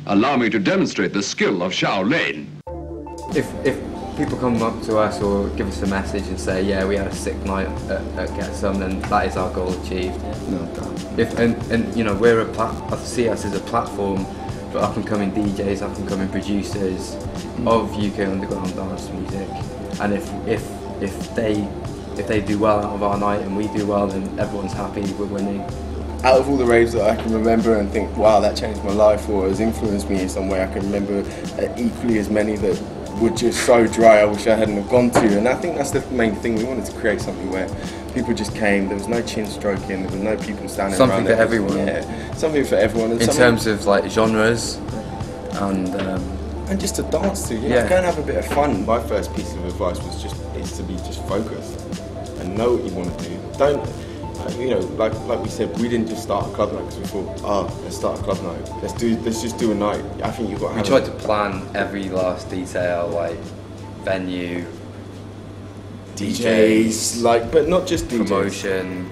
Allow me to demonstrate the skill of Shaolin. If people come up to us or give us a message and say, yeah, we had a sick night at Get Some, then that is our goal achieved. No doubt. And you know, I see us as a platform for up and coming DJs, up and coming producers of UK underground dance music. And if they do well out of our night and we do well, then everyone's happy, we're winning. Out of all the raves that I can remember and think, wow, that changed my life or has influenced me in some way, I can remember equally as many that were just so dry I wish I hadn't have gone to. And I think that's the main thing. We wanted to create something where people just came, there was no chin stroking, there was no people standing around. Something for everyone. Yeah, something for everyone. And in terms of like genres and just to dance to, yeah. Go and have a bit of fun. My first piece of advice was to be focused and know what you want to do. Don't, you know, like we said, we didn't just start a club night because we thought, oh, let's start a club night. Let's just do a night. I think you've got to. We tried to plan every last detail, like venue, DJs, but not just DJs. promotion.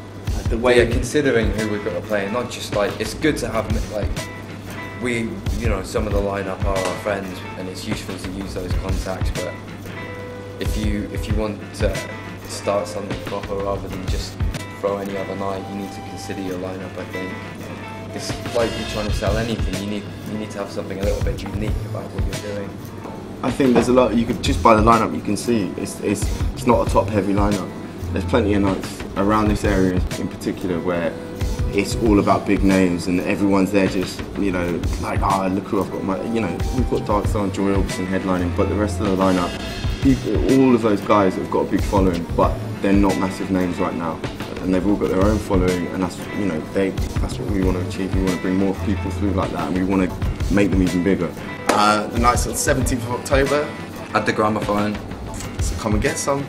The way considering who we've got to play, and not just like, it's good to have some of the lineup are our friends, and it's useful to use those contacts. But if you want to start something proper rather than just throw any other night, you need to consider your lineup. I think it's like you're trying to sell anything. You need to have something a little bit unique about what you're doing. I think there's a lot. You could just by the lineup you can see it's not a top heavy lineup. There's plenty of nights around this area in particular where it's all about big names and everyone's there just, you know, like, look who I've got, we've got Darkstar and Joy Orbison headlining, but the rest of the lineup, all of those guys have got a big following, but they're not massive names right now. And they've all got their own following, and that's, that's what we want to achieve. We want to bring more people through like that, and we want to make them even bigger. The night's on 17th of October. At the Gramophone. So come and get some.